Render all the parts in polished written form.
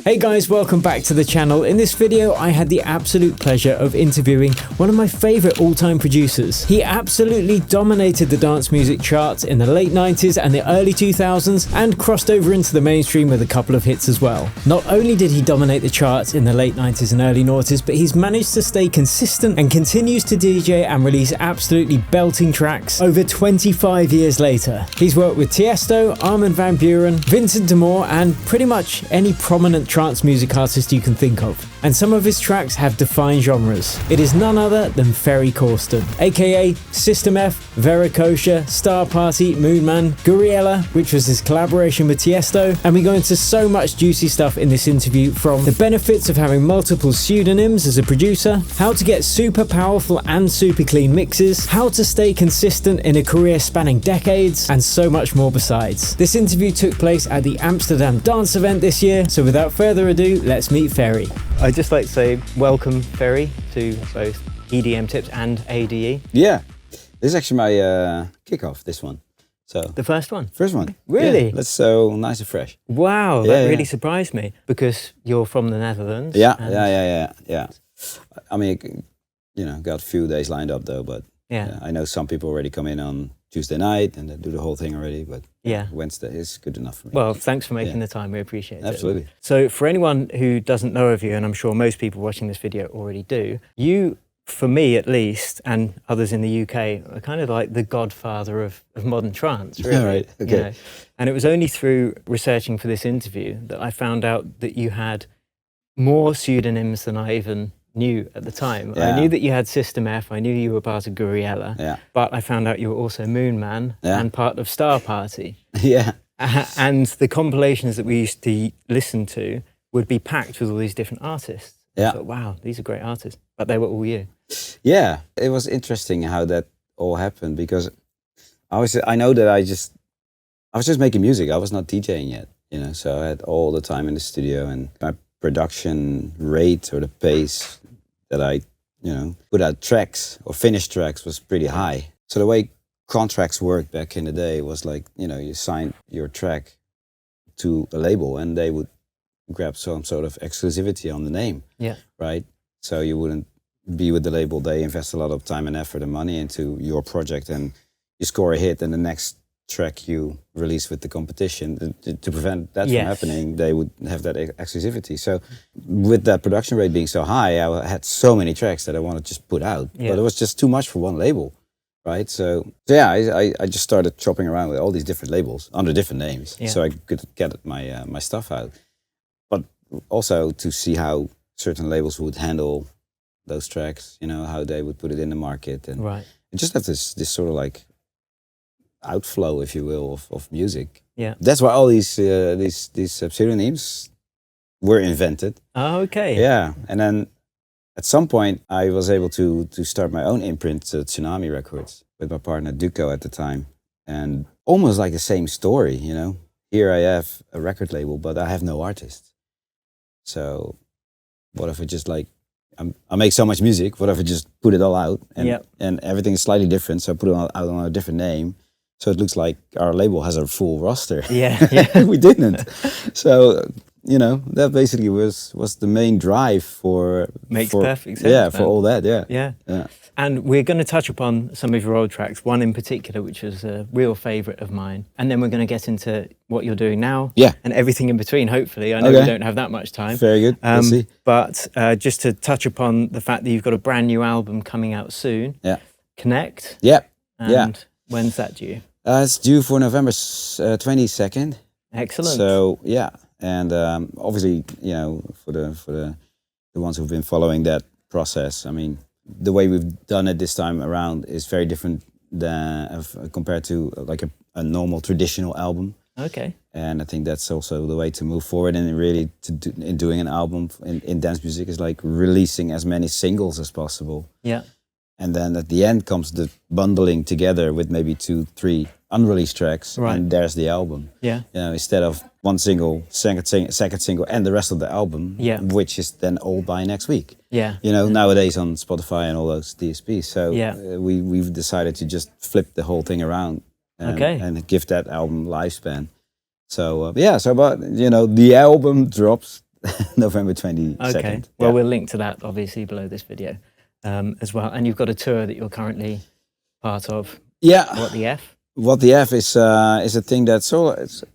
Hey guys, welcome back to the channel. In this video, I had the absolute pleasure of interviewing one of my favorite all-time producers. He absolutely dominated the dance music charts in the late 90s and the early 2000s and crossed over into the mainstream with a couple of hits as well. Not only did he dominate the charts in the late 90s and early noughties, but he's managed to stay consistent and continues to DJ and release absolutely belting tracks over 25 years later. He's worked with Tiesto, Armin van Buuren, Vincent de Moor, and pretty much any prominent trance music artist you can think of, and some of his tracks have defined genres. It is none other than Ferry Corsten, aka System F, Veracocha, Star Party, Moonman, Gouryella, which was his collaboration with Tiesto, and we go into so much juicy stuff in this interview, from the benefits of having multiple pseudonyms as a producer, how to get super powerful and super clean mixes, how to stay consistent in a career spanning decades, and so much more besides. This interview took place at the Amsterdam dance event this year, so without further ado, let's meet Ferry. I'd just like to say welcome, Ferry, to both EDM Tips and ADE. Yeah, this is actually my kickoff, this one. So the first one? First one. Really? Yeah, that's so nice and fresh. Wow, that really surprised me, because you're from the Netherlands. Yeah. I mean, you know, got a few days lined up though, but I know some people already come in on Tuesday night and they do the whole thing already, but Wednesday is good enough for me. Well, thanks for making the time, we appreciate it. Absolutely. So for anyone who doesn't know of you, and I'm sure most people watching this video already do, you, for me at least, and others in the UK, are kind of like the godfather of modern trance, really. Right, okay. You know? And it was only through researching for this interview that I found out that you had more pseudonyms than I even knew at the time. I knew that you had System F, I knew you were part of Gouryella, but I found out you were also Moonman and part of Star Party. And the compilations that we used to listen to would be packed with all these different artists. I thought, wow, these are great artists, but they were all you. Yeah, it was interesting how that all happened, because I know that I was just making music. I was not DJing yet, you know, so I had all the time in the studio, and my production rate or the pace that I, you know, put out tracks or finished tracks was pretty high. So the way contracts worked back in the day was like, you know, you signed your track to a label and they would grab some sort of exclusivity on the name. Right? So you wouldn't be with the label. They invest a lot of time and effort and money into your project, and you score a hit, and the next track you release with the competition, to prevent that from happening, they would have that exclusivity. So with that production rate being so high, I had so many tracks that I wanted to just put out, but it was just too much for one label, right? So I just started chopping around with all these different labels under different names, so I could get my my stuff out, but also to see how certain labels would handle those tracks, you know, how they would put it in the market, and just have this sort of like outflow, if you will, of music. That's why all these pseudonyms were invented. Oh, okay. Yeah, and then at some point I was able to start my own imprint, Tsunami Records, with my partner Duco at the time, and almost like the same story, you know. Here I have a record label, but I have no artist. So what if I just like, I make so much music, what if I just put it all out, and everything is slightly different, so I put it out on a different name. So it looks like our label has a full roster. We didn't. So, you know, that basically was the main drive for... Makes perfect sense. For all that, And we're going to touch upon some of your old tracks, one in particular, which was a real favourite of mine. And then we're going to get into what you're doing now and everything in between, hopefully. I know we don't have that much time. Very good, let's see. But just to touch upon the fact that you've got a brand new album coming out soon. Connect. And when's that due? It's due for November 22nd. Excellent. So and obviously, you know, for the ones who've been following that process, I mean, the way we've done it this time around is very different than compared to like a normal traditional album. Okay. And I think that's also the way to move forward, and really in doing an album in dance music is like releasing as many singles as possible. And then at the end comes the bundling together with maybe 2-3 unreleased tracks, and there's the album. You know, instead of one single, second single, and the rest of the album, which is then all by next week. You know, nowadays on Spotify and all those DSPs. So we've decided to just flip the whole thing around and give that album lifespan. So but you know, the album drops November 22nd. Okay. Well, we'll link to that obviously below this video as well. And you've got a tour that you're currently part of. Yeah. What the F? What the F is a thing that's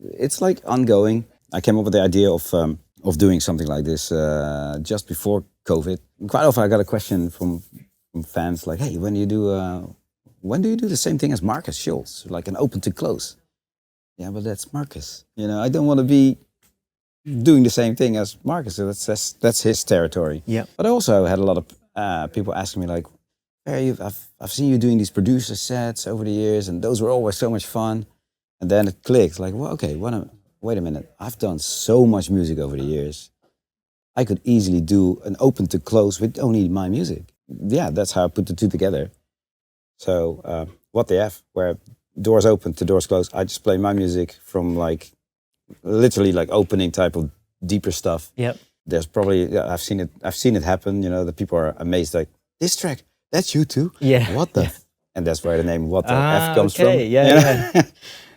it's like ongoing. I came up with the idea of doing something like this just before COVID. Quite often I got a question from fans like, "Hey, when do you do the same thing as Marcus Schulz, like an open to close?" Yeah, but that's Marcus. You know, I don't want to be doing the same thing as Marcus. So that's his territory. Yeah. But I also had a lot of people asking me like, "Hey, I've seen you doing these producer sets over the years, and those were always so much fun." And then it clicked, like, well, okay, wait a minute. I've done so much music over the years. I could easily do an open to close with only my music. Yeah, that's how I put the two together. So, what the F, where doors open to doors closed. I just play my music from like, literally like opening type of deeper stuff. Yep. There's probably, I've seen it happen, you know, the people are amazed, like, this track, that's you too? Yeah. What the? And that's where the name What the F comes from. Yeah.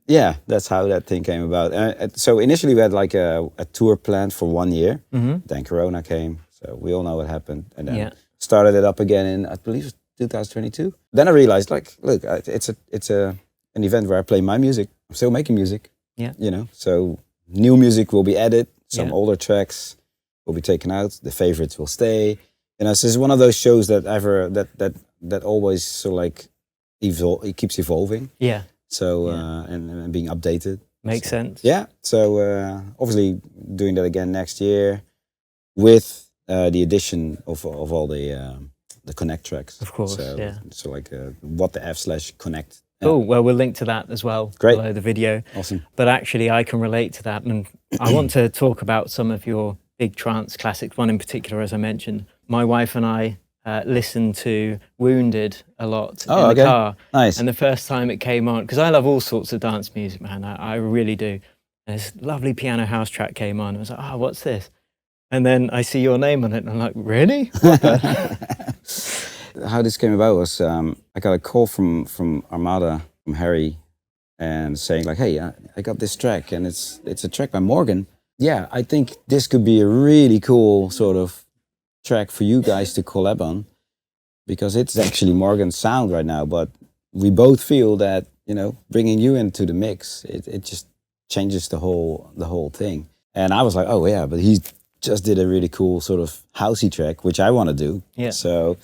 Yeah, that's how that thing came about. So initially we had like a tour planned for 1 year. Mm-hmm. Then Corona came, so we all know what happened. And then started it up again in, I believe, 2022. Then I realized, like, look, it's an event where I play my music. I'm still making music. Yeah. You know, so new music will be added. Some older tracks will be taken out. The favorites will stay. You know, so it's one of those shows that that always sort of like it keeps evolving. Yeah. So and being updated. Makes sense. Yeah. So obviously doing that again next year with the addition of all the connect tracks. Of course. So, so like What the F/connect. Cool. Well, we'll link to that as well below the video. Awesome. But actually, I can relate to that, and I want to talk about some of your big trance classics. One in particular, as I mentioned, my wife and I listen to Wounded a lot in the car. Nice. And the first time it came on, because I love all sorts of dance music, man, I really do. And this lovely piano house track came on. I was like, oh, what's this? And then I see your name on it, and I'm like, really? What the? How this came about was I got a call from Armada, from Harry, and saying like, hey, I got this track, and it's a track by Morgan. Yeah, I think this could be a really cool sort of track for you guys to collab on, because it's actually Morgan's sound right now, but we both feel that, you know, bringing you into the mix, it just changes the whole thing. And I was like, oh yeah, but he just did a really cool sort of housey track, which I want to do. Yeah. So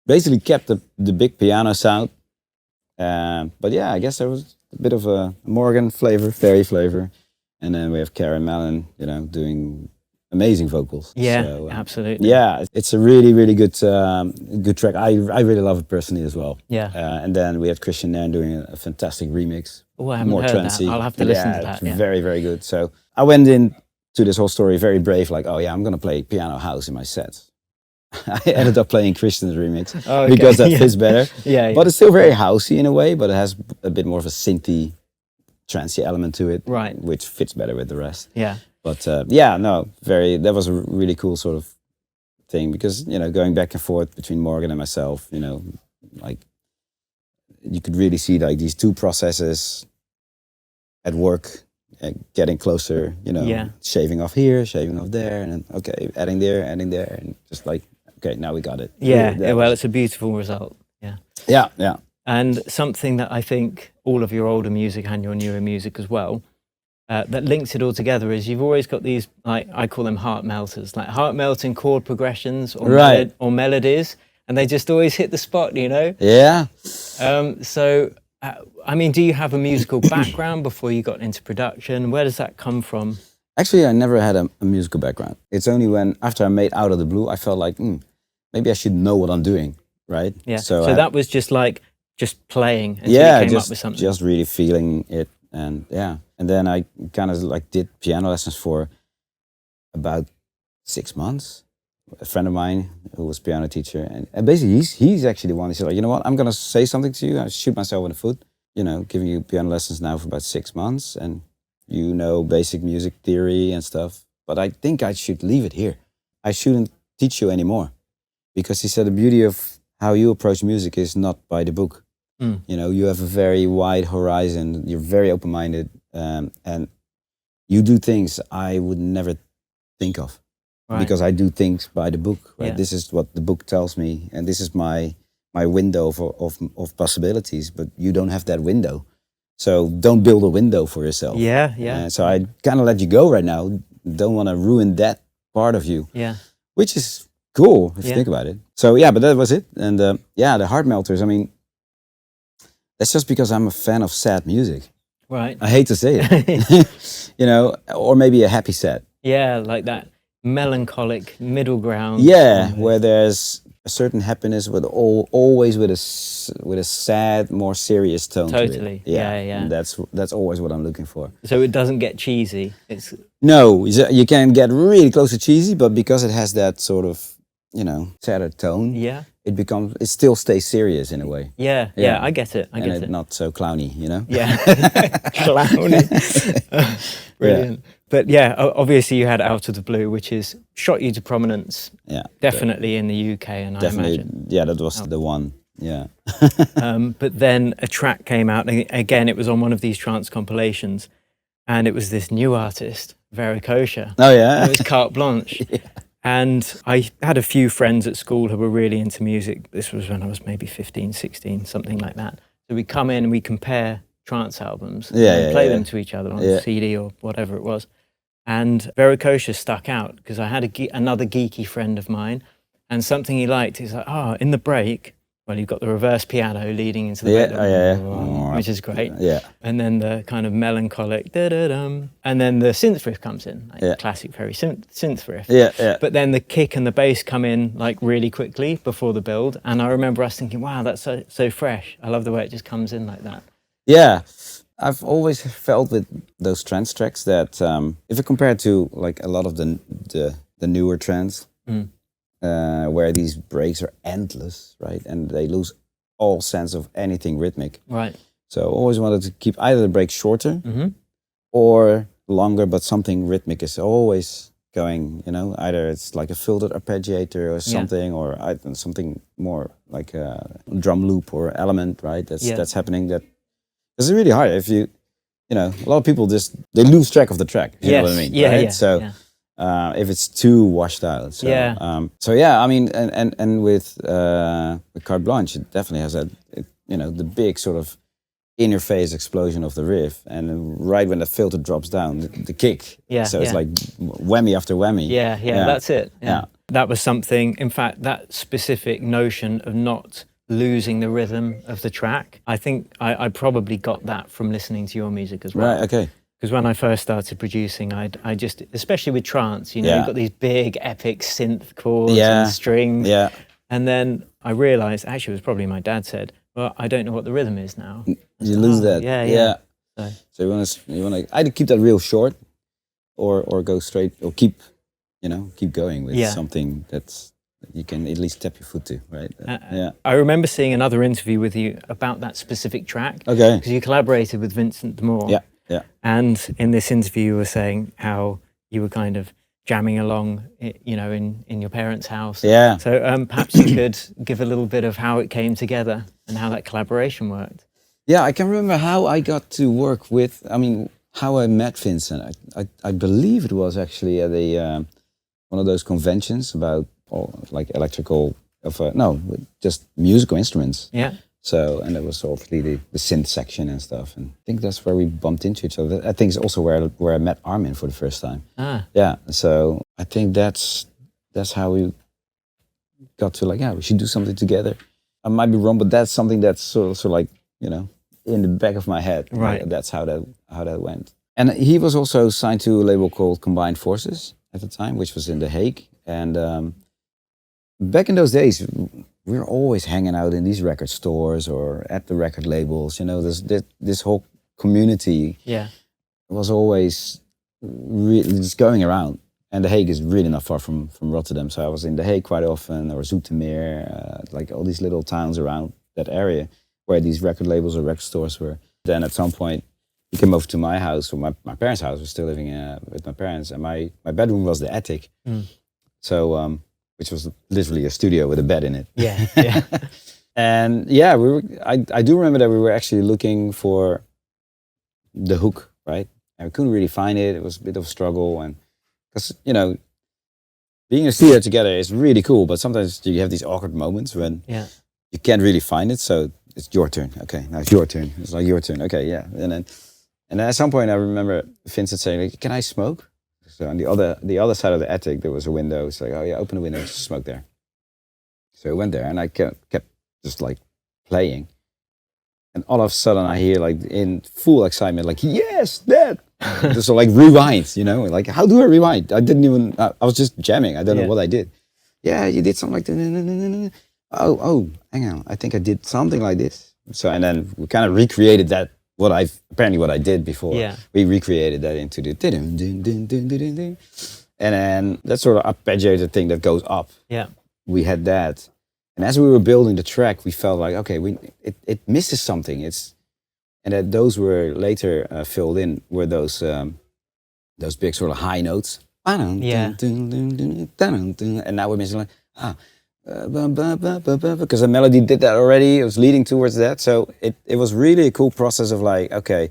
basically kept the big piano sound, but yeah, I guess there was a bit of a Morgan flavor, Ferry flavor, and then we have Karen Mellon, you know, doing amazing vocals. Yeah, so, absolutely. Yeah, it's a really, really good track. I really love it personally as well. Yeah. And then we had Christian Nairn doing a fantastic remix. Oh, I haven't more heard trancey. that. I'll have to listen to that. It's very, very good. So I went in to this whole story very brave, like, oh yeah, I'm gonna play piano house in my sets. I ended up playing Christian's remix because that fits better. Yeah. But it's still very housey in a way, but it has a bit more of a synthy, trancey element to it, right? Which fits better with the rest. Yeah. But yeah, no, that was a really cool sort of thing, because, you know, going back and forth between Morgan and myself, you know, like you could really see like these two processes at work, getting closer, you know, shaving off here, shaving off there, and then, okay, adding there, and just like, okay, now we got it. Yeah, well, it's a beautiful result. Yeah. Yeah, yeah. And something that I think all of your older music and your newer music as well, that links it all together, is you've always got these, like, I call them heart melters, like heart melting chord progressions or, or melodies, and they just always hit the spot, you know? Yeah. So, I mean, do you have a musical background before you got into production? Where does that come from? Actually, I never had a musical background. It's only when, after I made Out of the Blue, I felt like, maybe I should know what I'm doing, right? Yeah. So that was just like, just playing until you came up with something. Just really feeling it, and yeah. And then I kind of like did piano lessons for about 6 months. A friend of mine who was piano teacher, and basically he's actually the one who said, like, you know what, I'm gonna say something to you. I shoot myself in the foot, you know, giving you piano lessons now for about 6 months, and you know basic music theory and stuff. But I think I should leave it here. I shouldn't teach you anymore, because he said the beauty of how you approach music is not by the book. You know, you have a very wide horizon. You're very open-minded, and you do things I would never think of. Right. Because I do things by the book. Right? Yeah. This is what the book tells me, and this is my window of possibilities. But you don't have that window, so don't build a window for yourself. Yeah, yeah. So I kind of let you go right now. Don't want to ruin that part of you. Yeah. Which is cool if you think about it. So yeah, but that was it. And the Heart Melters. I mean, that's just because I'm a fan of sad music. Right. I hate to say it, or maybe a happy sad. Yeah, like that melancholic middle ground. Yeah, where there's a certain happiness, but always with a sad, more serious tone. Totally. To it. Yeah. And that's always what I'm looking for. So it doesn't get cheesy. No, you can get really close to cheesy, but because it has that sort of sadder tone. Yeah. It still stays serious in a way. Yeah, I get it. I get it. Not so clowny, Yeah, clowny. Brilliant. Yeah. But yeah, obviously you had Out of the Blue, which is shot you to prominence. Yeah, definitely in the UK, and definitely, I imagine. Yeah, that was the one. Yeah. But then a track came out, and again, it was on one of these trance compilations, and it was this new artist, Veracocha. Oh yeah. It was Carte Blanche. Yeah. And I had a few friends at school who were really into music. This was when I was maybe 15, 16, something like that. So we come in and we compare trance albums and play them to each other on CD or whatever it was. And Veracocha stuck out because I had another geeky friend of mine, and something he liked. He's like, in the break, well, you've got the reverse piano leading into the bedroom, which is great. Yeah. And then the kind of melancholic da-da-dum, and then the synth riff comes in, like classic Ferry synth riff. Yeah. But then the kick and the bass come in like really quickly before the build, and I remember us thinking, wow, that's so fresh. I love the way it just comes in like that. Yeah. I've always felt with those trance tracks that if I compare it to like a lot of the newer trance, where these breaks are endless, right? And they lose all sense of anything rhythmic. Right. So I always wanted to keep either the break shorter or longer, but something rhythmic is always going, either it's like a filtered arpeggiator or something, or something more like a drum loop or element, right? That's happening. It's really hard if a lot of people they lose track of the track. You know what I mean? Yeah, right? yeah. So if it's too washed out. So, I mean, and with Carte Blanche, it definitely has that, the big sort of in-your-face explosion of the riff, and right when the filter drops down, the kick. Yeah. So it's like whammy after whammy. Yeah, that's it. Yeah. That was something. In fact, that specific notion of not losing the rhythm of the track, I think I probably got that from listening to your music as well. Right. Okay. Because when I first started producing, I just, especially with trance, you've got these big epic synth chords and strings. Yeah. And then I realized, actually, it was probably my dad said, well, I don't know what the rhythm is now. You lose that. Yeah. So you want to either keep that real short, or go straight, or keep going with something that you can at least tap your foot to, right? I remember seeing another interview with you about that specific track. Okay. Because you collaborated with Vincent D'Amour. Yeah. And in this interview, you were saying how you were kind of jamming along, in your parents' house. Yeah. So perhaps you could give a little bit of how it came together and how that collaboration worked. Yeah, I can remember how I got to work with. How I met Vincent. I believe it was actually at one of those conventions about like electrical just musical instruments. Yeah. So, and it was obviously the synth section and stuff, and I think that's where we bumped into each other. I think it's also where I met Armin for the first time. Yeah. So I think that's how we got to we should do something together. I might be wrong, but that's something that's sort of like in the back of my head. Right. That's how that went. And he was also signed to a label called Combined Forces at the time, which was in The Hague. And back in those days, we were always hanging out in these record stores or at the record labels. This whole community was always really just going around. And The Hague is really not far from Rotterdam. So I was in The Hague quite often, or Zoetermeer, like all these little towns around that area where these record labels or record stores were. Then at some point, he came over to my house, or my parents' house. I was still living with my parents, and my bedroom was the attic. So, which was literally a studio with a bed in it. Yeah. And I do remember that we were actually looking for the hook, right? And we couldn't really find it. It was a bit of a struggle, and because being in a studio together is really cool, but sometimes you have these awkward moments when you can't really find it. So it's your turn. Okay, now it's your turn. It's like your turn. Okay, yeah. And then at some point I remember Vincent saying, like, "Can I smoke?" So on the other side of the attic there was a window. It's like, "Oh yeah, open the window, just smoke there." So I went there and I kept just like playing. And all of a sudden I hear, like, in full excitement, like, "Yes, that!" Just like rewind, you know, like, how do I rewind? I didn't even, I was just jamming. I don't know what I did. Yeah, you did something like that. Oh, hang on. I think I did something like this. So, and then we kind of recreated that, what I did before. Yeah. We recreated that into the, and then that sort of arpeggiated thing that goes up. Yeah. We had that. And as we were building the track, we felt like, okay, it misses something. And that those were later filled in, were those big sort of high notes. Yeah. And now we're missing like, because the melody did that already. It was leading towards that. So it was really a cool process of like, okay,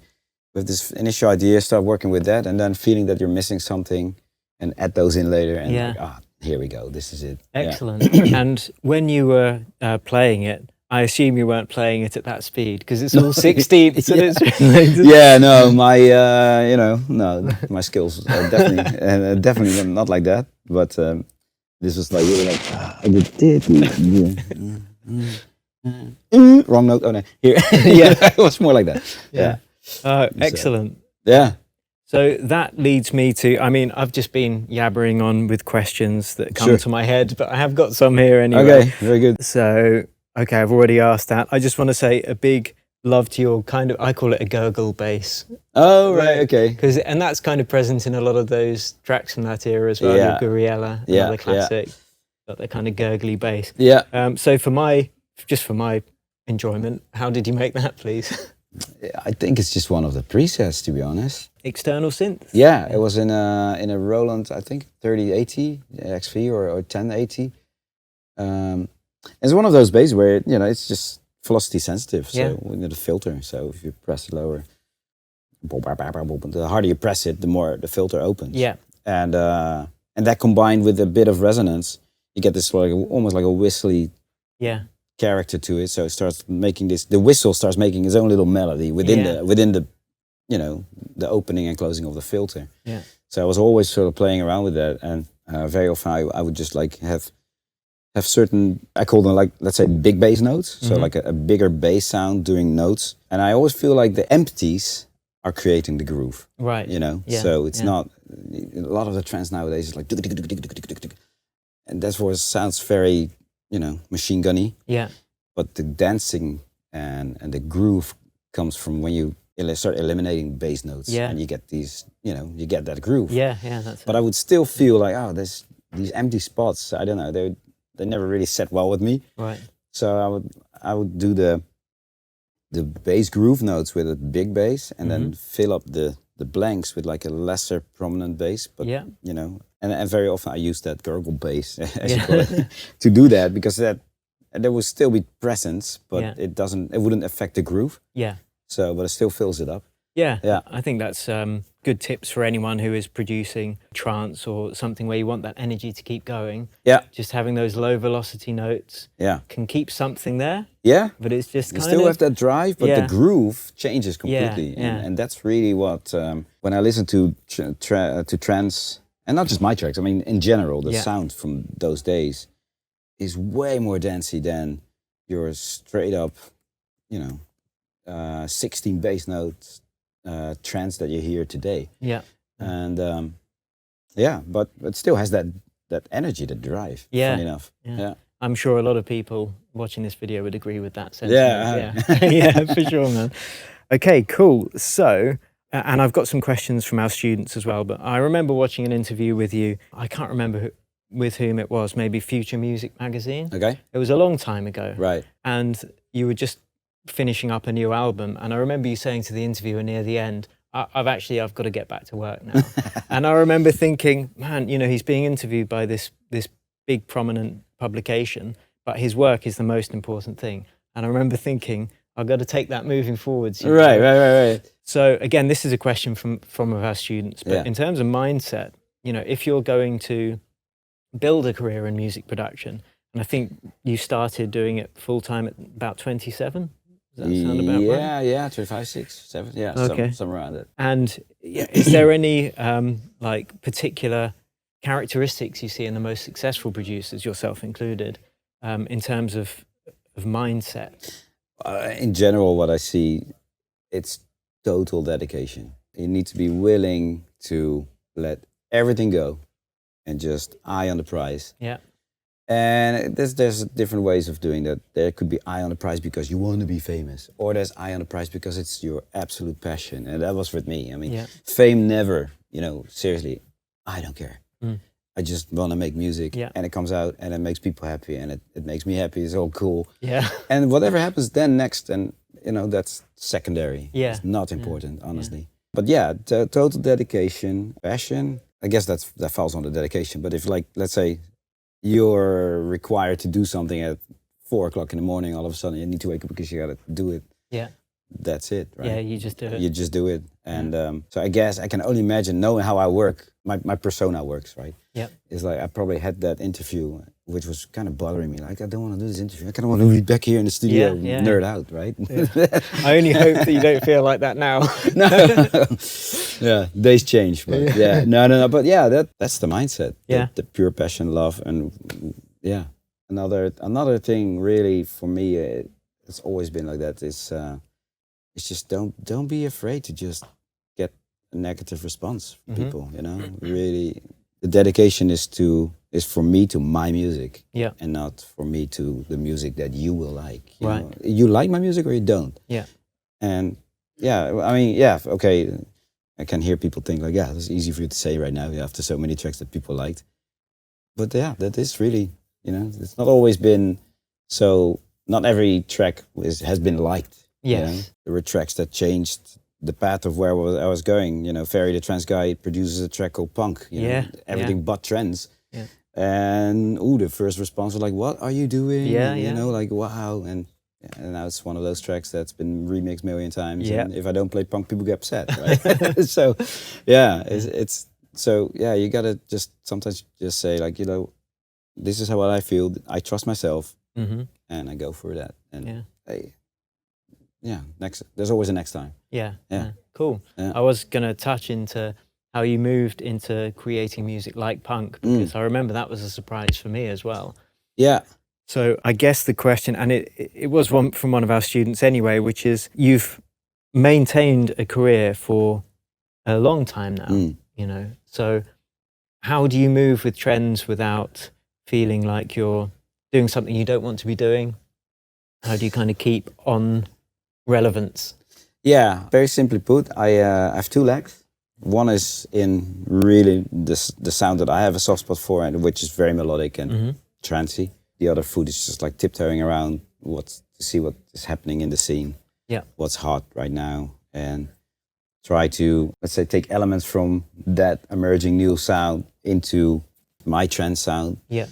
with this initial idea, start working with that, and then feeling that you're missing something and add those in later. And like, here we go, this is it. Excellent. And when you were playing it, I assume you weren't playing it at that speed because it's all 16ths. No, my skills are definitely not like that. But this was like, really like, I did wrong note. Oh no, here. It was more like that. Yeah. Excellent. Yeah. So that leads me to, I mean, I've just been yabbering on with questions that come to my head, but I have got some here anyway. Okay, very good. So, okay, I've already asked that. I just want to say a big love to your kind of, I call it a gurgle bass. Oh, right, okay. And that's kind of present in a lot of those tracks from that era as well. Yeah. Gouryella, another classic, got that kind of gurgly bass. Yeah. So for my enjoyment, how did you make that, please? I think it's just one of the presets, to be honest. External synth? Yeah, it was in a Roland, I think 3080 XV or 1080. It's one of those basses where, you know, it's just velocity sensitive. So we need a filter. So if you press it lower, the harder you press it, the more the filter opens. Yeah. And that combined with a bit of resonance, you get this like almost like a whistly character to it. So it starts making this, the whistle starts making its own little melody within the you know, the opening and closing of the filter. Yeah. So I was always sort of playing around with that, and very often I would just like have certain, I call them like, let's say, big bass notes. So like a bigger bass sound doing notes. And I always feel like the empties are creating the groove. Right. You know? Yeah. So it's not, a lot of the trance nowadays is like, and that's what sounds very, you know, machine gunny. Yeah. But the dancing and the groove comes from when you start eliminating bass notes, and you get these, you know, you get that groove. Yeah, that's but I would still feel like, oh, there's these empty spots. I don't know, they never really set well with me. Right. So I would do the bass groove notes with a big bass, and then fill up the blanks with like a lesser prominent bass. But you know, and very often I use that gurgle bass, as you call it, to do that, because that there will still be presence, but it wouldn't affect the groove. Yeah. So, but it still fills it up. Yeah. I think that's good tips for anyone who is producing trance or something where you want that energy to keep going. Yeah. Just having those low velocity notes can keep something there. Yeah. But it's just you still have that drive, but the groove changes completely. Yeah. And that's really what, when I listen to trance, and not just my tracks, I mean, in general, the sound from those days is way more dancey than your straight up, you know, 16 bass notes trance that you hear today. Yeah. And but it still has that energy, that drive. Funny enough. Yeah. I'm sure a lot of people watching this video would agree with that sentiment. Yeah, for sure, man. Okay, cool. So, and I've got some questions from our students as well, but I remember watching an interview with you. I can't remember with whom it was, maybe Future Music magazine. Okay. It was a long time ago. Right. And you were just finishing up a new album, and I remember you saying to the interviewer near the end, I've got to get back to work now. And I remember thinking, man, you know, he's being interviewed by this big prominent publication, but his work is the most important thing. And I remember thinking, I've got to take that moving forwards. Right. So again, this is a question from one of our students, but in terms of mindset, you know, if you're going to build a career in music production. And I think you started doing it full time at about 27. Does that sound about right? Yeah, 25, 6, 7, yeah, Okay. somewhere around it. And is there any like particular characteristics you see in the most successful producers, yourself included, in terms of mindset? In general, what I see, it's total dedication. You need to be willing to let everything go and just eye on the prize. Yeah. And there's different ways of doing that. There could be eye on the prize because you want to be famous, or there's eye on the prize because it's your absolute passion. And that was with me. I mean, fame never, seriously, I don't care. I just want to make music, and it comes out and it makes people happy, and it makes me happy. It's all cool. Yeah. And whatever happens then next, and that's secondary. Yeah. It's not important, honestly. But yeah, total dedication, passion. I guess that falls on the dedication. But if, like, let's say you're required to do something at 4 o'clock in the morning, all of a sudden you need to wake up because you got to do it. Yeah. That's it, right? Yeah, you just do it. You just do it. And so I guess I can only imagine, knowing how I work, my persona works, right? Yeah. It's like I probably had that interview, which was kind of bothering me. Like, I don't want to do this interview. I kind of want to be back here in the studio, nerd out, right? Yeah. I only hope that you don't feel like that now. No. Yeah, days change. But yeah, no. But yeah, that's the mindset. Yeah. The pure passion, love, and yeah. Another thing really for me, it's always been like that. It's just don't be afraid to just get a negative response from people. Really, the dedication is for me to my music, and not for me to the music that you will like. You know? You like my music or you don't. Yeah. And I mean, okay. I can hear people think like, it's easy for you to say right now after so many tracks that people liked. But yeah, that is really, it's not always been so. Not every track has been liked. Yes. There were tracks that changed the path of where I was going. Ferry the trance guy produces a track called Punk. Everything but trance. Yeah. And the first response was like, "What are you doing?" Like, wow. And now it's one of those tracks that's been remixed a million times. Yeah. And if I don't play punk, people get upset, right? So, it's so you gotta just sometimes just say like, this is how I feel. I trust myself, and I go for that. And there's always a next time. Yeah. Cool. Yeah. I was gonna touch into how you moved into creating music like punk, because I remember that was a surprise for me as well. Yeah. So I guess the question, and it was one from one of our students anyway, which is, you've maintained a career for a long time now, so how do you move with trends without feeling like you're doing something you don't want to be doing? How do you kind of keep on relevance? Yeah, very simply put, I have 2 legs. One is in really the sound that I have a soft spot for, and which is very melodic and trancey. The other foot is just like tiptoeing around to see what is happening in the scene. Yeah, what's hot right now, and try to, let's say, take elements from that emerging new sound into my trance sound. Yeah,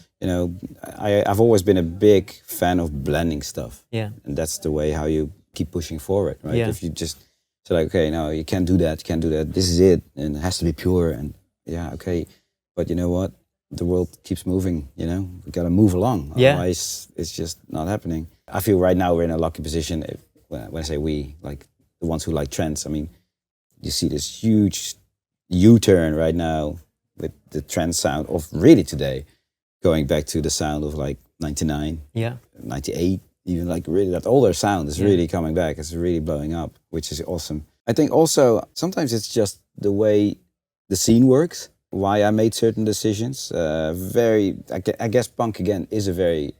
I've always been a big fan of blending stuff. Yeah, and that's the way how you keep pushing forward, right? Yeah. If you just say like, okay, no, you can't do that, this is it, and it has to be pure, and okay, but you know what? The world keeps moving, we gotta move along. Otherwise, it's just not happening. I feel right now we're in a lucky position. When I say we, like the ones who like trends, I mean, you see this huge U-turn right now with the trance sound of really today, going back to the sound of like 99, 98, even like really that older sound is really coming back. It's really blowing up, which is awesome. I think also sometimes it's just the way the scene works, why I made certain decisions. I guess punk again is a very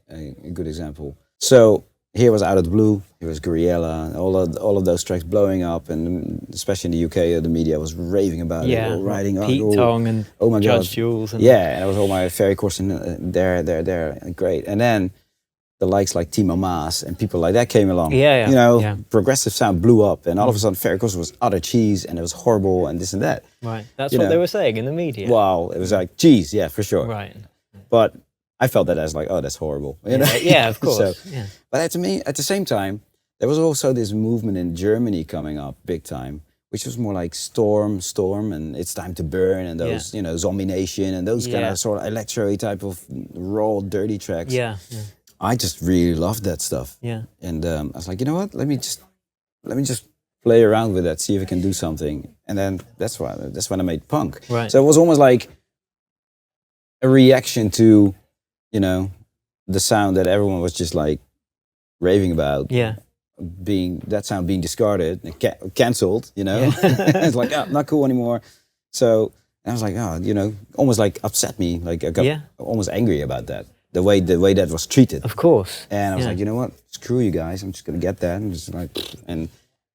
good example. So here was Out of the Blue, here was Gouryella, all of those tracks blowing up, and especially in the UK, the media was raving about it, all riding Pete Tong and Judge Jules. And and it was all my Ferry Corsten there, great. And then the likes like Timo Maas and people like that came along. Progressive sound blew up, and all of a sudden Ferry Corsten was utter cheese, and it was horrible, and this and that. Right, that's what they were saying in the media. Wow, it was like cheese, yeah, for sure. Right. But I felt that as like, oh, that's horrible. Yeah, of course. But to me, at the same time, there was also this movement in Germany coming up big time, which was more like Storm, and It's Time to Burn, and those, you know, Zombie Nation, and those kind of sort of electro type of raw, dirty tracks. Yeah. I just really loved that stuff. Yeah. And I was like, you know what? Let me just play around with that, see if I can do something. And then that's when I made punk. Right. So it was almost like a reaction to, you know, the sound that everyone was just like raving about. Yeah. That sound being discarded, cancelled, you know. It's like, oh, not cool anymore. So I was like, oh, you know, almost like upset me. Like I got almost angry about that. The way that was treated. Of course. And I was like, you know what? Screw you guys. I'm just gonna get that. And just like, and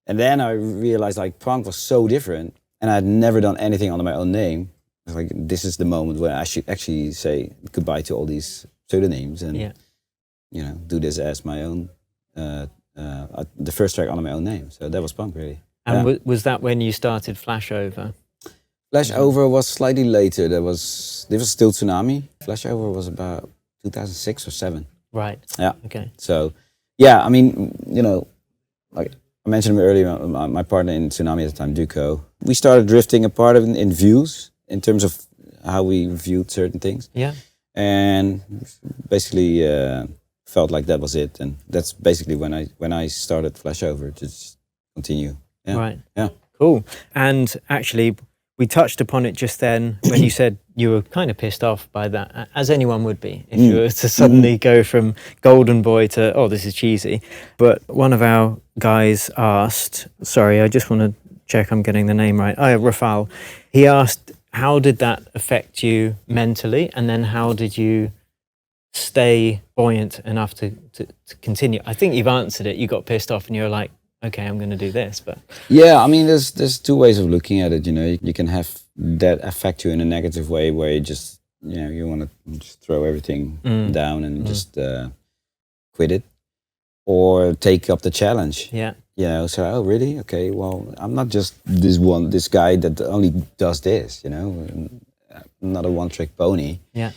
then I realized like punk was so different, and I'd never done anything under my own name. I was like, this is the moment where I should actually say goodbye to all these pseudonyms and you know, do this as my own. The first track under my own name. So that was punk, really. And was that when you started Flashover? Flashover was slightly later. There was still Tsunami. Flashover was about 2006 or 7. Right. Yeah. Okay. So, yeah, I mean, you know, like I mentioned earlier, my partner in Tsunami at the time, Duco, we started drifting apart in views in terms of how we viewed certain things. Yeah. And basically felt like that was it. And that's basically when I started Flashover to just continue. Yeah. Right. Yeah. Cool. And actually, we touched upon it just then when you said you were kind of pissed off by that, as anyone would be, if you were to suddenly go from Golden Boy to, oh, this is cheesy. But one of our guys asked, sorry, I just want to check I'm getting the name right. Oh, Rafal. He asked, how did that affect you mentally? And then how did you stay buoyant enough to continue? I think you've answered it. You got pissed off and you were like, okay, I'm going to do this. But yeah, I mean, there's two ways of looking at it. You know, you can have that affect you in a negative way, where you just, you know, you want to just throw everything down and just quit it, or take up the challenge. Yeah. You know, so oh really? Okay, well, I'm not just this guy that only does this. You know, I'm not a one-trick pony. Yeah.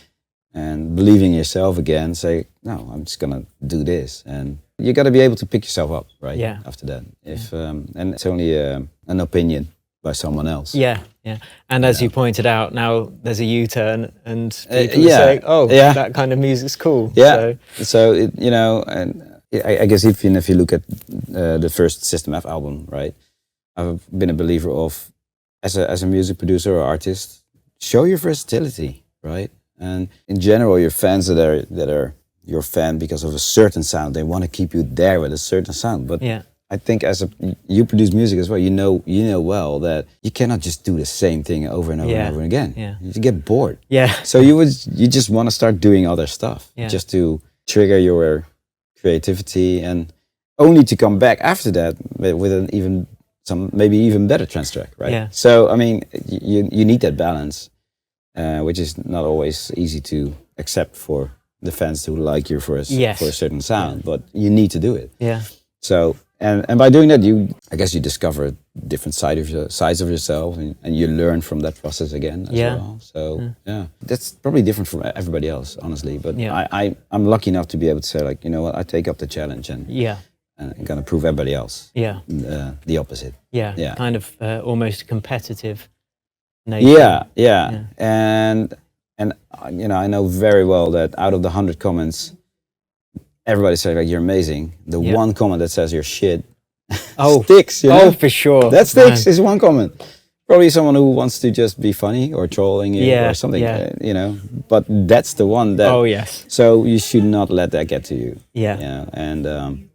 And believe in yourself again. Say, no, I'm just gonna do this, and you got to be able to pick yourself up, right? Yeah. After that, if and it's only an opinion by someone else. Yeah, yeah. And as you pointed out, now there's a U-turn, and people are saying, "Oh, that kind of music's cool." Yeah. So it, you know, and I guess even if you look at the first System F album, right? I've been a believer of, as a music producer or artist, show your versatility, right? And in general, your fans that are your fan because of a certain sound, they want to keep you there with a certain sound. But I think you produce music as well. You know well that you cannot just do the same thing over and over and over again. Yeah. You get bored. Yeah. So you just want to start doing other stuff just to trigger your creativity, and only to come back after that with maybe even better trance track, right? Yeah. So I mean, you need that balance. Which is not always easy to accept for the fans who like you for a certain sound, but you need to do it. Yeah. So and by doing that, I guess you discover a different sides of yourself, and you learn from that process again as well. So that's probably different from everybody else, honestly. But I'm lucky enough to be able to say, like, you know what, I take up the challenge and I'm gonna prove everybody else the opposite. Yeah. Kind of almost competitive nature. Yeah. And you know, I know very well that out of the 100 comments, everybody says, like, you're amazing. The one comment that says you're shit sticks. You know? Oh, for sure. That sticks. Is one comment. Probably someone who wants to just be funny or trolling you or something. You know, but that's the one that. Oh yes. So you should not let that get to you. Yeah. You know? And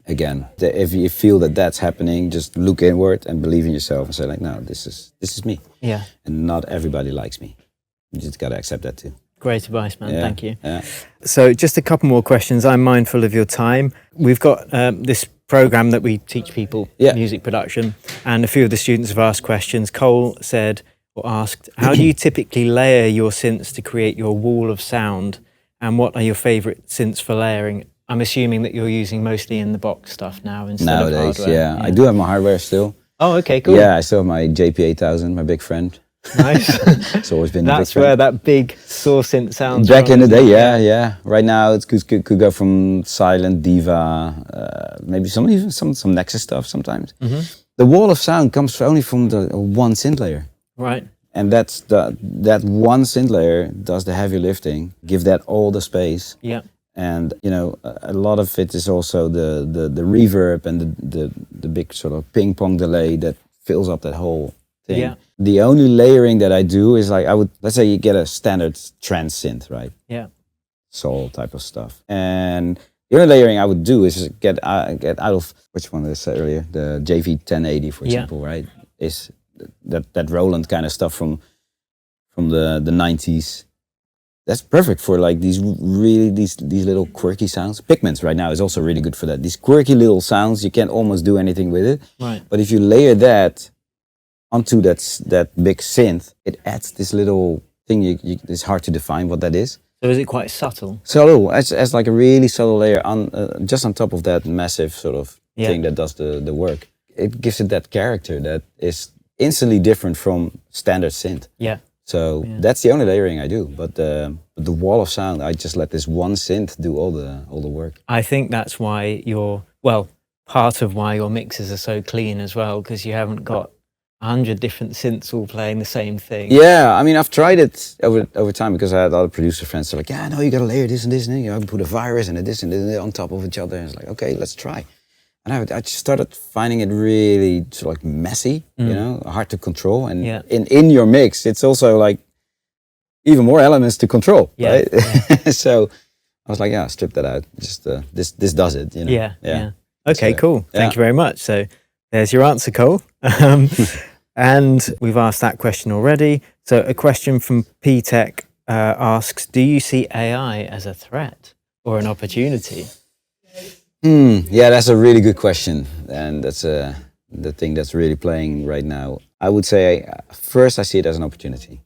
again, if you feel that that's happening, just look inward and believe in yourself and say, like, no, this is me. Yeah. And not everybody likes me. You just gotta accept that too. Great advice, man. Thank you. Yeah. So just a couple more questions. I'm mindful of your time. We've got this program that we teach people music production, and a few of the students have asked questions. Cole asked, how do you typically layer your synths to create your wall of sound, and what are your favorite synths for layering? I'm assuming that you're using mostly in the box stuff now instead of hardware. Yeah. I do have my hardware still. Oh, okay, cool. Yeah, I still have my JP8000, my big friend. Nice. It's always been That's where that big saw synth sounds back from, in the day. Yeah. Right now it could go from silent, diva, maybe some Nexus stuff sometimes. the wall of sound comes only from the one synth layer. Right. And that one synth layer does the heavy lifting, give that all the space. Yeah. And you know, a lot of it is also the reverb and the big sort of ping pong delay that fills up that whole thing. Yeah. The only layering that I do is like, let's say you get a standard trance synth, right? Yeah. Soul type of stuff. And the only layering I would do is get out of, which one did I say earlier? The JV 1080, for example, right? Is that Roland kind of stuff from the 90s. That's perfect for like these little quirky sounds. Pigments right now is also really good for that. These quirky little sounds, you can't almost do anything with it. Right. But if you layer that onto that big synth, it adds this little thing. It's hard to define what that is. So is it quite subtle? Subtle, as like a really subtle layer on just on top of that massive sort of thing that does the work. It gives it that character that is instantly different from standard synth. Yeah. So that's the only layering I do. But the wall of sound, I just let this one synth do all the work. I think that's why part of why your mixes are so clean as well, because you haven't got 100 different synths all playing the same thing. Yeah, I mean, I've tried it over time because I had other producer friends. They're like, yeah, no, you got to layer this and this, and you know, put a virus and this on top of each other. And it's like, okay, let's try. And I just started finding it really sort of like messy, you know, hard to control. And in your mix, it's also like even more elements to control, right? Yeah. So I was like, yeah, strip that out. Just this does it, you know? Yeah. Okay, so, cool. Thank you very much. So there's your answer, Cole. And we've asked that question already. So a question from P-Tech asks, do you see AI as a threat or an opportunity? Yeah, that's a really good question. And that's the thing that's really playing right now. I would say, first, I see it as an opportunity.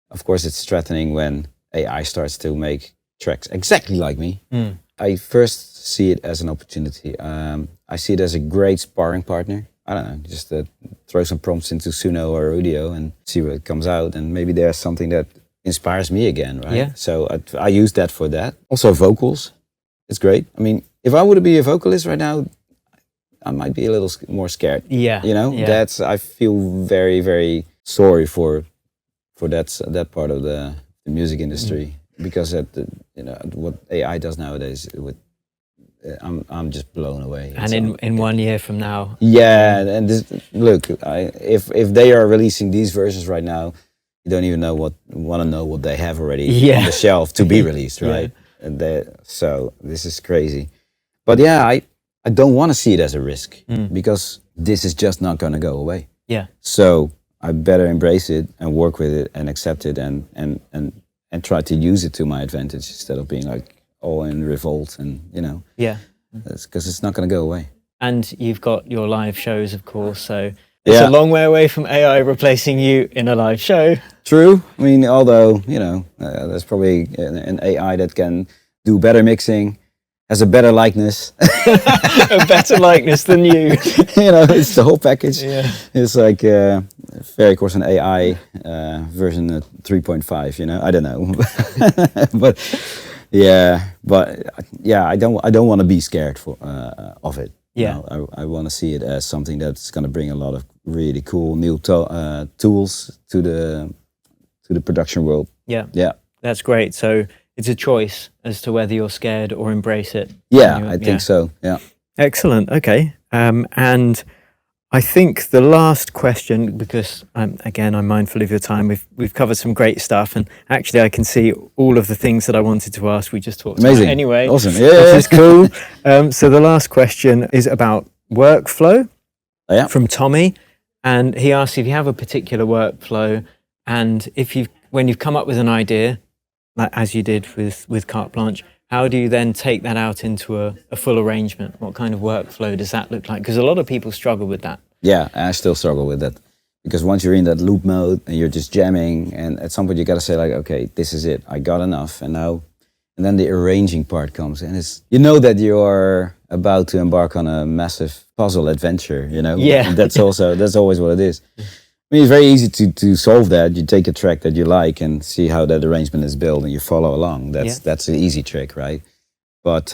Of course, it's threatening when AI starts to make tracks exactly like me. I first see it as an opportunity. I see it as a great sparring partner. I don't know, just throw some prompts into Suno or Udio and see what comes out. And maybe there's something that inspires me again, right? Yeah. So I use that for that. Also vocals, it's great. I mean, if I would be a vocalist right now, I might be a little more scared. Yeah. You know, I feel very, very sorry for that part of the music industry because what AI does nowadays I'm just blown away. And in 1 year from now. Yeah, and look, if they are releasing these versions right now, you don't even want to know what they have already on the shelf to be released, right? And so this is crazy. But yeah, I don't want to see it as a risk because this is just not going to go away. Yeah. So I better embrace it and work with it and accept it and try to use it to my advantage instead of being like all in revolt and, you know. Yeah. Because it's not going to go away. And you've got your live shows, of course, so it's a long way away from AI replacing you in a live show. True. I mean, although, you know, there's probably an AI that can do better mixing, has a better likeness. A better likeness than you. You know, it's the whole package. Yeah. It's like Ferry Corsten AI version 3.5, you know, I don't know. but I don't want to be scared of it. Yeah. You know, I want to see it as something that's going to bring a lot of really cool new tools to the production world. Yeah. Yeah. That's great. So it's a choice as to whether you're scared or embrace it. Yeah, I think so. Yeah. Excellent. Okay. And I think the last question, because I'm mindful of your time, we've covered some great stuff, and actually I can see all of the things that I wanted to ask. We just talked about anyway. Awesome. Yeah. Which is cool. So the last question is about workflow from Tommy, and he asks if you have a particular workflow, and when you've come up with an idea, like as you did with Carte Blanche, how do you then take that out into a full arrangement? What kind of workflow does that look like? Because a lot of people struggle with that. Yeah, I still struggle with that. Because once you're in that loop mode and you're just jamming, and at some point you got to say like, okay, this is it. I got enough. And then the arranging part comes. And you know that you're about to embark on a massive puzzle adventure, you know? Yeah. And that's always what it is. I mean, it's very easy to solve that. You take a track that you like and see how that arrangement is built and you follow along. That's an easy trick, right? But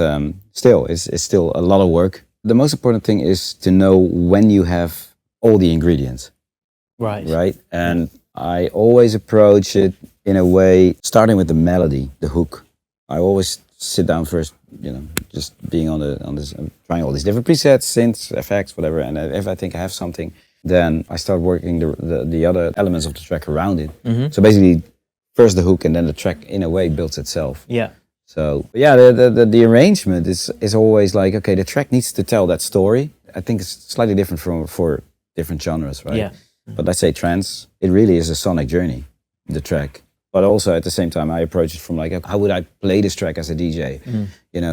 still, it's still a lot of work. The most important thing is to know when you have all the ingredients, Right. And I always approach it in a way, starting with the melody, the hook. I always sit down first, just being on this, trying all these different presets, synths, effects, whatever. And if I think I have something, then I start working the other elements of the track around it. So basically, first the hook, and then the track in a way builds itself. Yeah. So yeah, the arrangement is always like, okay, the track needs to tell that story. I think it's slightly different for different genres, right? Yeah. But let's say trance, it really is a sonic journey, the track. But also at the same time, I approach it from like, how would I play this track as a DJ?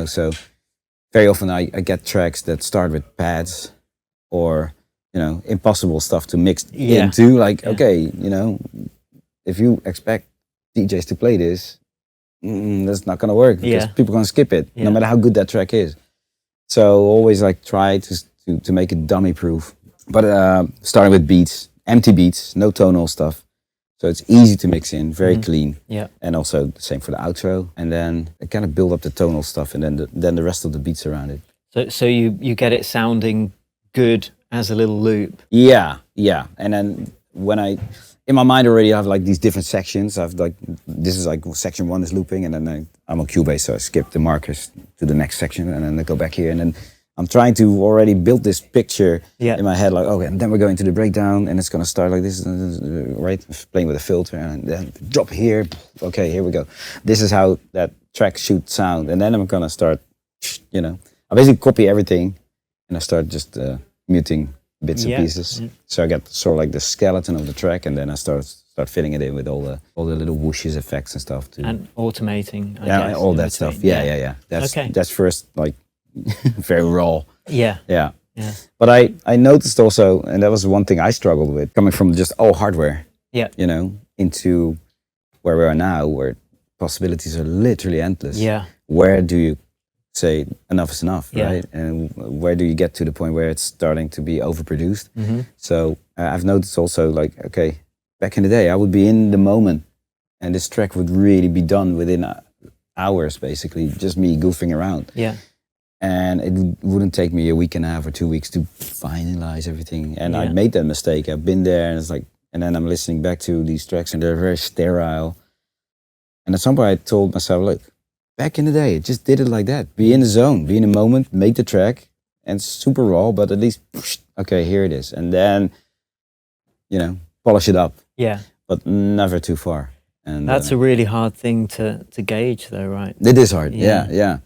So very often I get tracks that start with pads or, impossible stuff to mix into. Like, okay, if you expect DJs to play this, that's not going to work because people are going to skip it, no matter how good that track is. So always like try to make it dummy proof. But starting with beats, empty beats, no tonal stuff. So it's easy to mix in, very clean. Yeah. And also the same for the outro. And then I kind of build up the tonal stuff and then the rest of the beats around it. So you get it sounding good as a little loop. Yeah. And then in my mind already I have like these different sections. This is like section 1 is looping, and then I'm on Cubase, so I skip the markers to the next section, and then I go back here, and then I'm trying to already build this picture in my head, like, okay, and then we're going to the breakdown, and it's going to start like this, right? Playing with a filter, and then drop here. Okay, here we go. This is how that track should sound, and then I'm going to start, I basically copy everything, and I start just muting bits and pieces. So I get sort of like the skeleton of the track, and then I start filling it in with all the little whooshes, effects and stuff too. And automating, I guess, all that stuff. Yeah. That's first like very raw. Yeah. But I noticed also, and that was one thing I struggled with, coming from just hardware. Yeah. Into where we are now, where possibilities are literally endless. Yeah. Where do you say enough is enough, Yeah. right? And where do you get to the point where it's starting to be overproduced? So I've noticed also, like, okay, back in the day, I would be in the moment, and this track would really be done within hours, basically, just me goofing around. Yeah. And it wouldn't take me a week and a half or 2 weeks to finalize everything. And I made that mistake. I've been there, and it's like, and then I'm listening back to these tracks, and they're very sterile. And at some point, I told myself, look, back in the day, just did it like that. Be in the zone, be in the moment, make the track, and super raw, but at least, okay, here it is. And then, polish it up. Yeah. But never too far. And that's a really hard thing to gauge, though, right? It is hard. Yeah.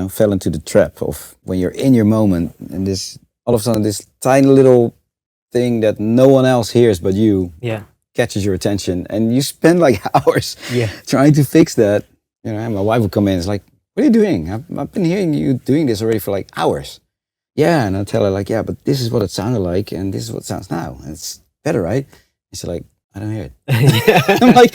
Fell into the trap of when you're in your moment, and this all of a sudden this tiny little thing that no one else hears but you catches your attention, and you spend like hours trying to fix that. And my wife would come in. It's like, what are you doing? I've been hearing you doing this already for like hours. Yeah, and I tell her like, yeah, but this is what it sounded like, and this is what it sounds now. And it's better, right? And she's like, I don't hear it. I'm like,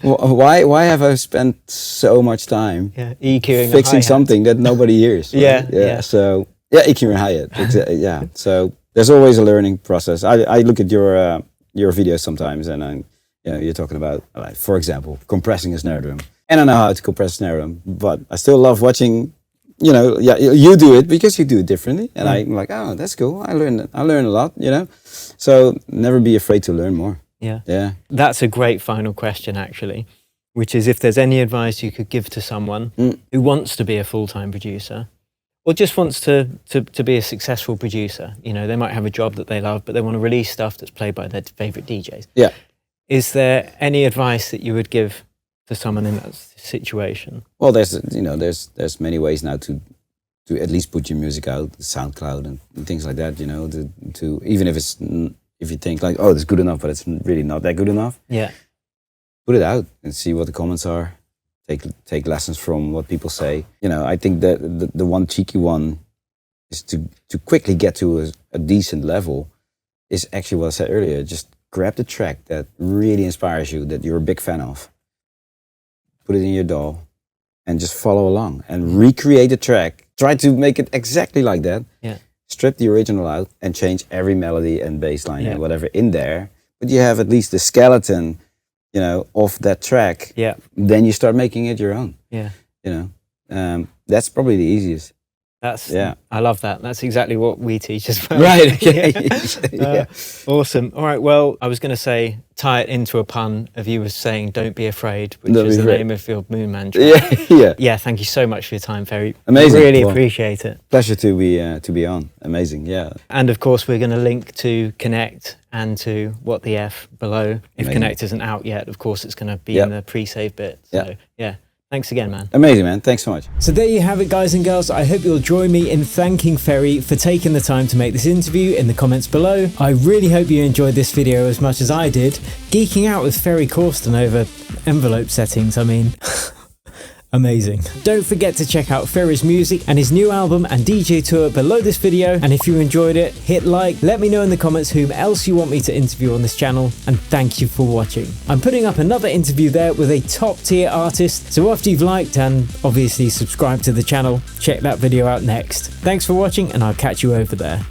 why have I spent so much time EQing fixing something that nobody hears? Right? Yeah. So EQing a hi-hat. So there's always a learning process. I look at your videos sometimes, and you're talking about, like, for example, compressing a snare drum. And I know how to compress a snare drum, but I still love watching. You do it because you do it differently, and I'm like, oh, that's cool. I learn a lot. So never be afraid to learn more. Yeah. That's a great final question, actually, which is if there's any advice you could give to someone who wants to be a full-time producer, or just wants to be a successful producer. They might have a job that they love, but they want to release stuff that's played by their favorite DJs. Yeah. Is there any advice that you would give to someone in that situation? Well, there's many ways now to at least put your music out, SoundCloud and things like that. To even if you think like, oh, it's good enough, but it's really not that good enough. Yeah. Put it out and see what the comments are. Take lessons from what people say. I think that the one cheeky one is to quickly get to a decent level is actually what I said earlier. Just grab the track that really inspires you, that you're a big fan of. Put it in your DAW and just follow along and recreate the track. Try to make it exactly like that. Yeah. Strip the original out and change every melody and bass line and whatever in there. But you have at least the skeleton, of that track. Yeah. Then you start making it your own. Yeah. That's probably the easiest. I love that. That's exactly what we teach as well. Right. Okay. Yeah. Awesome. All right. Well, I was going to say, tie it into a pun of you was saying, "Don't be afraid," which Don't is be the afraid. name of your Moon Man track. Yeah. Yeah. Thank you so much for your time, Ferry. Amazing. Really Well, appreciate it. Pleasure to be on. Amazing. Yeah. And of course, we're going to link to Connect and to What the F below. If Amazing. Connect isn't out yet, of course, it's going to be in the pre-save bit. So yeah. Thanks again, man. Amazing, man. Thanks so much. So there you have it, guys and girls. I hope you'll join me in thanking Ferry for taking the time to make this interview in the comments below. I really hope you enjoyed this video as much as I did. Geeking out with Ferry Corsten over envelope settings, I mean... amazing. Don't forget to check out Ferry's music and his new album and DJ tour below this video. And if you enjoyed it, hit like, let me know in the comments whom else you want me to interview on this channel, and thank you for watching. I'm putting up another interview there with a top tier artist, so after you've liked and obviously subscribed to the channel, check that video out next. Thanks for watching, and I'll catch you over there.